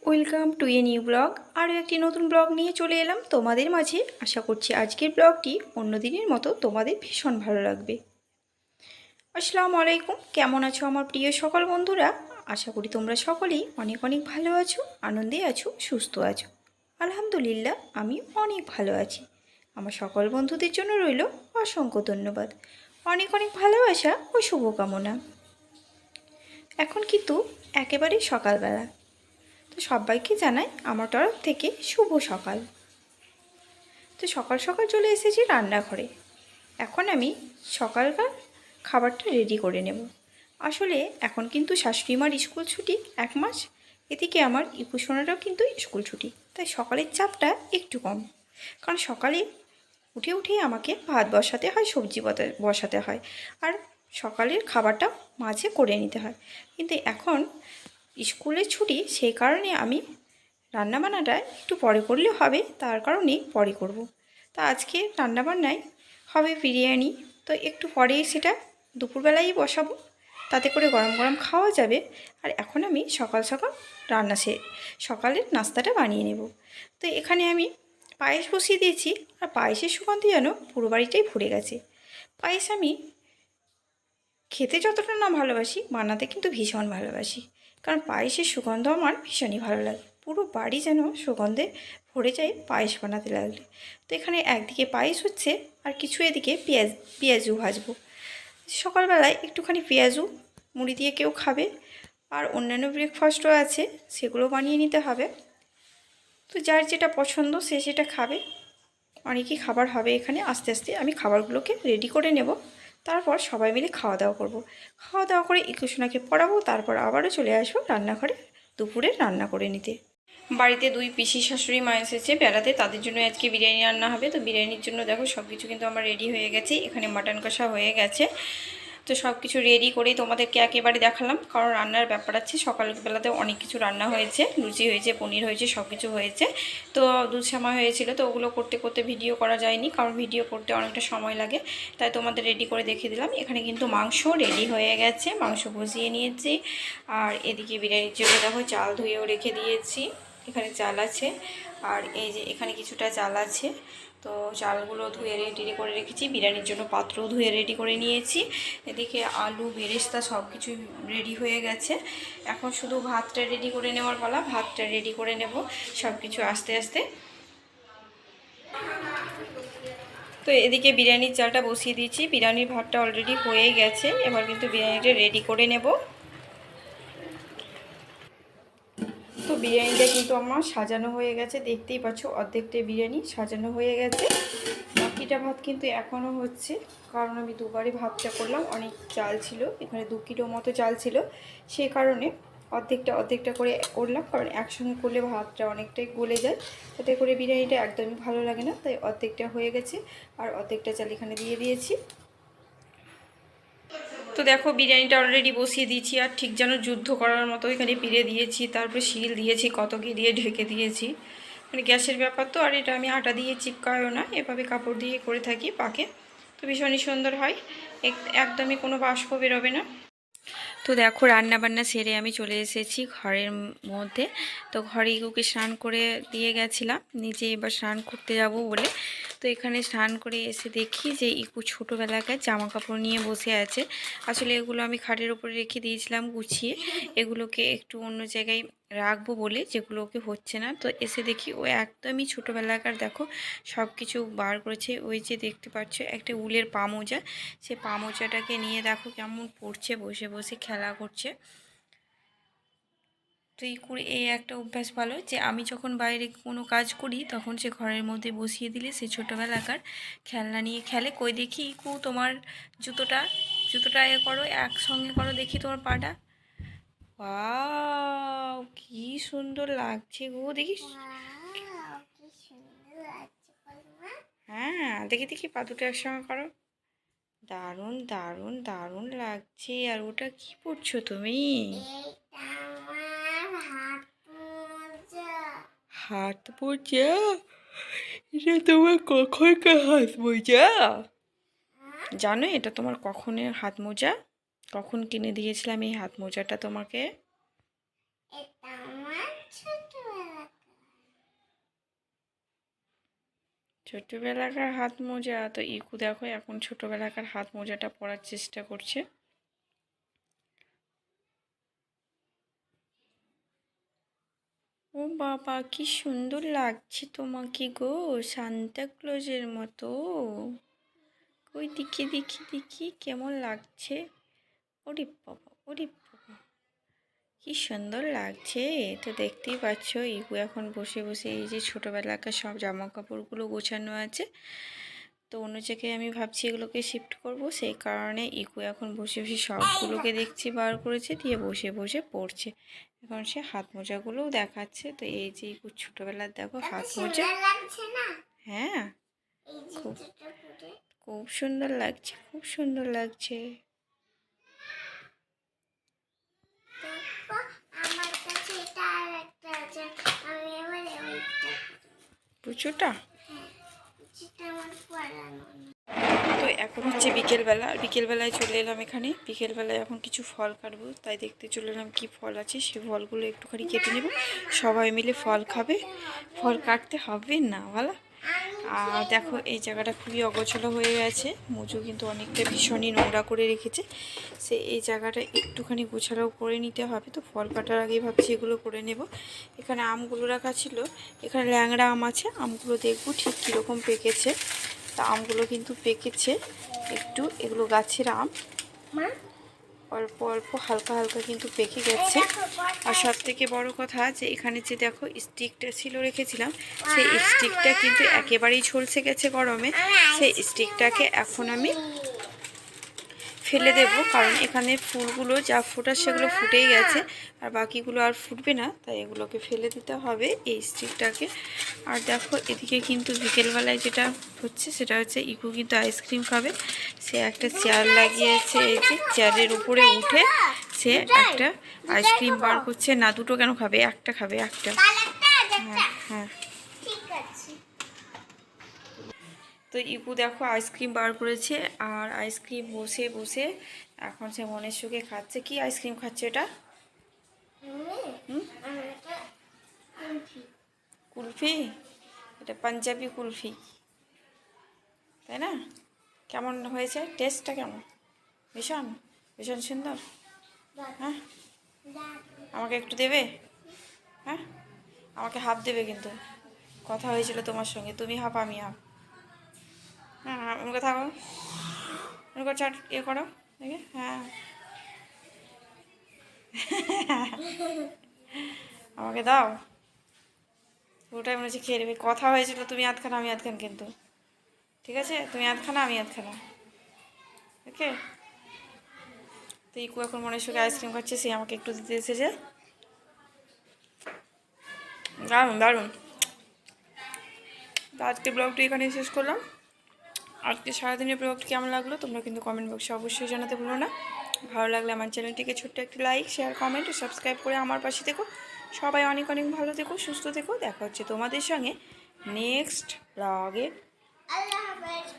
Welcome to a new blog. আরও একটি নতুন ব্লগ নিয়ে চলে এলাম তোমাদের মাঝে। আশা করছি আজকের ব্লগটি অন্য দিনের মতো তোমাদের ভীষণ ভালো লাগবে। আসসালামু আলাইকুম, কেমন আছো আমার প্রিয় সকল বন্ধুরা? আশা করি তোমরা সকলেই অনেক অনেক ভালো আছো, আনন্দে আছো, সুস্থ আছো। আলহামদুলিল্লাহ, আমি অনেক ভালো আছি। আমার সকল বন্ধুদের জন্য রইল অসংখ্য ধন্যবাদ, অনেক অনেক ভালোবাসা ও শুভকামনা। এখন কিন্তু একেবারেই সকালবেলা। তো সবাইকে জানাই আমার তরফ থেকে শুভ সকাল। তো সকাল সকাল চলে এসেছি রান্নাঘরে। এখন আমি সকালকার খাবারটা রেডি করে নেব। আসলে এখন কিন্তু শাশুড়ি মার স্কুল ছুটি 1 মাস, এদিকে আমার ইপুসোনারও কিন্তু স্কুল ছুটি, তাই সকালের চাপটা একটু কম। কারণ সকালে উঠে উঠেই আমাকে ভাত বসাতে হয়, সবজি বসাতে হয়, আর সকালের খাবারটা মাঝে করে নিতে হয়। কিন্তু এখন স্কুলের ছুটি, সেই কারণে আমি রান্নাবান্নাটা একটু পরে করলে হবে, তার কারণেই পরে করব। তা আজকে রান্নাবান্নায় হবে বিরিয়ানি, তো একটু পরেই সেটা দুপুরবেলায় বসাবো, তাতে করে গরম গরম খাওয়া যাবে। আর এখন আমি সকাল সকাল সকালের নাস্তাটা বানিয়ে নেব। তো এখানে আমি পায়েস বসিয়ে দিয়েছি, আর পায়েসের সুগন্ধি যেন পুরো বাড়িটাই ভরে গেছে। পায়েস আমি খেতে যতটা না ভালোবাসি, বানাতে কিন্তু ভীষণ ভালোবাসি। কারণ পায়েসের সুগন্ধ আমার ভীষণই ভালো লাগে, পুরো বাড়ি যেন সুগন্ধে ভরে যায় পায়েস বানাতে লাগলে। তো এখানে একদিকে পায়েস হচ্ছে, আর কিছু এদিকে পেঁয়াজু ভাজবো। সকালবেলায় একটুখানি পেঁয়াজু মুড়ি দিয়ে কেউ খাবে, আর অন্যান্য ব্রেকফাস্টও আছে, সেগুলো বানিয়ে নিতে হবে। তো যার যেটা পছন্দ সে সেটা খাবে। অনেকই খাবার হবে এখানে। আস্তে আস্তে আমি খাবারগুলোকে রেডি করে নেব, তারপর সবাই মিলে খাওয়া দাওয়া করব। খাওয়া দাওয়া করে ইকুশোনাকে পড়াবো, তারপর আবারও চলে আসবো রান্নাঘরে দুপুরে রান্না করে নিতে। বাড়িতে 2 পিসি শাশুড়ি মা এসেছে বেড়াতে, তাদের জন্য আজকে বিরিয়ানি রান্না হবে। তো বিরিয়ানির জন্য দেখো সব কিছু কিন্তু আমার রেডি হয়ে গেছে। এখানে মাটন কষা হয়ে গেছে। তো সব কিছু রেডি করেই তোমাদেরকে একেবারে দেখালাম, কারণ রান্নার ব্যাপার আছে। সকালবেলাতে অনেক কিছু রান্না হয়েছে, লুচি হয়েছে, পনির হয়েছে, সব কিছু হয়েছে। তো দুধ সামা হয়েছিল, তো ওগুলো করতে করতে ভিডিও করা যায়নি, কারণ ভিডিও করতে অনেকটা সময় লাগে। তাই তোমাদের রেডি করে দেখিয়ে দিলাম। এখানে কিন্তু মাংস রেডি হয়ে গেছে, মাংস বসিয়ে নিয়েছি। আর এদিকে বিরিয়ানির জন্য দেখো চাল ধুয়েও রেখে দিয়েছি। এখানে চাল আছে, আর এই যে এখানে কিছুটা চাল আছে। তো চালগুলো ধুয়ে রেডি করে রেখেছি। বিরিয়ানির জন্য পাত্রও ধুয়ে রেডি করে নিয়েছি। এদিকে আলু বেরেস্তা সব কিছু রেডি হয়ে গেছে। এখন শুধু ভাতটা রেডি করে নেওয়ার পালা। ভাতটা রেডি করে নেব সব কিছু আস্তে আস্তে। তো এদিকে বিরিয়ানির চালটা বসিয়ে দিয়েছি। বিরিয়ানির ভাতটা অলরেডি হয়ে গেছে, এবার কিন্তু বিরিয়ানিটা রেডি করে নেব। তো বিরিয়ানিটা কিন্তু আমার সাজানো হয়ে গেছে, দেখতেই পাচ্ছ অর্ধেকটা বিরিয়ানি সাজানো হয়ে গেছে। বাকিটা ভাত কিন্তু এখনও হচ্ছে, কারণ আমি দুবারই ভাতটা করলাম। অনেক চাল ছিল, এখানে 2 কিলো মতো চাল ছিল, সেই কারণে অর্ধেকটা করে করলাম। কারণ একসঙ্গে করলে ভাতটা অনেকটাই গলে যায়, তাতে করে বিরিয়ানিটা একদমই ভালো লাগে না। তাই অর্ধেকটা হয়ে গেছে, আর অর্ধেকটা চাল এখানে দিয়ে দিয়েছি। তো দেখো বিরিয়ানিটা অলরেডি বসিয়ে দিয়েছি, আর ঠিক যেন যুদ্ধ করার মতো এখানে পিড়ে দিয়েছি, তারপরে শিল দিয়েছি, কত কি দিয়ে ঢেকে দিয়েছি। মানে গ্যাসের ব্যাপার তো, আর এটা আমি আটা দিয়ে চিপকায়ও না, এভাবে কাপড় দিয়ে করে থাকি পাকে। তো ভীষণই সুন্দর হয়, একদমই কোনো বাষ্প বেরোবে না। তো দেখো রান্নাবান্না সেরে আমি চলে এসেছি ঘরের মধ্যে। তো ঘরে ইকুকে স্নান করে দিয়ে গেছিলাম, নিজে এবার স্নান করতে যাব বলে। তো এখানে স্নান করে এসে দেখি যে ইকু ছোটোবেলাকার জামা কাপড় নিয়ে বসে আছে। আসলে এগুলো আমি খাটের উপরে রেখে দিয়েছিলাম গুছিয়ে, এগুলোকে একটু অন্য জায়গায় রাখবো বলে, যেগুলো ওকে হচ্ছে না। তো এসে দেখি ও একদমই ছোটোবেলাকার দেখো সব কিছু বার করেছে। ওই যে দেখতে পাচ্ছ একটা উলের পা মোজা, সে পা মোজাটাকে নিয়ে দেখো কেমন পড়ছে, বসে বসে খেলা করছে। তো এই একটা অভ্যাস ভালো, যে আমি যখন বাইরে কোনো কাজ করি তখন সে ঘরের মধ্যে বসিয়ে দিলে সে ছোটোবেলাকার খেলনা নিয়ে খেলে। কই দেখি ইকু তোমার জুতোটা জুতোটা করো, একসঙ্গে করো দেখি তোমার পাটা। ওয়াও, কি সুন্দর লাগছে গো, দেখিস? হ্যাঁ, দেখি দেখি পা দুটো একসঙ্গে করো। দারুণ দারুণ দারুণ লাগছে। আর ওটা কি পড়ছো তুমি? হাত মোজা? এটা তোমার কখনকার হাত মোজা? জানো এটা তোমার কখনের হাত মোজা? কখন কিনে দিয়েছিলাম এই হাত মোজাটা তোমাকে? ছোটোবেলাকার হাত মোজা। তো ইকু দেখো এখন ছোটোবেলাকার হাত মোজাটা পরার চেষ্টা করছে। ও বাবা, কি সুন্দর লাগছে তোমাকে গো, সান্তা ক্লজের মতো। ওই দেখি দেখি দেখি কেমন লাগছে। ওরে বাবা, ওরে বাবা, কি সুন্দর লাগছে। তো দেখতেই পাচ্ছ ইকু এখন বসে বসে এই যে ছোটোবেলাকার সব জামা কাপড়গুলো গোছানো আছে, তো অন্য জায়গায় আমি ভাবছি এগুলোকে শিফট করব, সেই কারণে ইকু এখন বসে বসে সবগুলোকে দেখছি বার করেছে, দিয়ে বসে বসে পড়ছে। এখন সে হাত মোজাগুলোও দেখাচ্ছে। তো এই যে ইকু ছোটোবেলার দেখো হাত মোজা। হ্যাঁ, খুব খুব সুন্দর লাগছে, খুব সুন্দর লাগছে। পুচুটা তো এখন হচ্ছে বিকেলবেলা, বিকেলবেলায় চলে এলাম এখানে। বিকেলবেলায় এখন কিছু ফল কাটবো, তাই দেখতে চলে এলাম কী ফল আছে। সেই ফলগুলো একটুখানি কেটে নেব, সবাই মিলে ফল খাবে। ফল কাটতে হবে না ভালো। আর দেখো এই জায়গাটা খুবই অগোছালো হয়ে গেছে, মুজু কিন্তু অনেকটা ভীষণই নোংরা করে রেখেছে। সে এই জায়গাটা একটুখানি গোছালো করে নিতে হবে। তো ফল কাটার আগেই ভাবছি এগুলো করে নেব। এখানে আমগুলো রাখা ছিল, এখানে ল্যাংড়া আম আছে, আমগুলো দেখবো ঠিক কীরকম পেকেছে। তা আমগুলো কিন্তু পেকেছে একটু, এগুলো গাছের আম, অল্প অল্প হালকা হালকা কিন্তু পেকে গেছে। আর সব থেকে বড় কথা যে এখানে যে দেখো স্টিকটা ছিল রেখেছিলাম, সেই স্টিকটা কিন্তু একেবারেই ঝলসে গেছে গরমে। সেই স্টিকটাকে এখন আমি ফেলে দেব, কারণ এখানে ফুলগুলো যা ফোটার সেগুলো ফুটেই গেছে, আর বাকিগুলো আর ফুটবে না, তাই এগুলোকে ফেলে দিতে হবে এই স্টিকটাকে। আর দেখো এদিকে কিন্তু বিকেলবেলায় যেটা হচ্ছে সেটা হচ্ছে ইকু কিন্তু আইসক্রিম খাবে। সে একটা চেয়ার লাগিয়েছে, এই যে চেয়ারের উপরে উঠে সে একটা আইসক্রিম বার করছে। না, দুটো কেন খাবে, একটা খাবে, একটা। হ্যাঁ হ্যাঁ, তো ইকু দেখো আইসক্রিম বার করেছে, আর আইসক্রিম বসে বসে এখন সে মনের সুখে খাচ্ছে। কি আইসক্রিম খাচ্ছে এটা? কুলফি, এটা পাঞ্জাবি কুলফি, তাই না? কেমন হয়েছে, টেস্টটা কেমন? ভীষণ ভীষণ সুন্দর। হ্যাঁ, আমাকে একটু দেবে? হ্যাঁ, আমাকে হাফ দেবে কিন্তু। কথা হয়েছিল তোমার সঙ্গে, তুমি হাফ আমি হাফ। হ্যাঁ, আমাকে থাকো, চাট ইয়ে করো দেখে। হ্যাঁ আমাকে দাও, পুরোটাই মনে হচ্ছে খেয়ে নেবে। কথা হয়েছিল তুমি আধখানা আমি আধখান, কিন্তু ঠিক আছে, তুমি আধখানা আমি আধখানা, ওকে। তো ইকু এখন মনের সুখে আইসক্রিম খাচ্ছে, সে আমাকে একটু দিতে এসেছে। দারুণ দারুণ। তো আজকে ব্লগটি এখানে শেষ করলাম। আজকে সারাদিনের ব্লগটি কেমন লাগলো তোমরা কিন্তু কমেন্ট বক্সে অবশ্যই জানাতে ভুলো না। ভালো লাগলে আমার চ্যানেলটিকে ছোট্ট একটি লাইক, শেয়ার, কমেন্ট ও সাবস্ক্রাইব করে আমার পাশে থেকো। সবাই অনেক অনেক ভালো থেকো, সুস্থ থেকো। দেখা হচ্ছে তোমাদের সঙ্গে নেক্সট ব্লগে। আল্লাহ হাফেজ।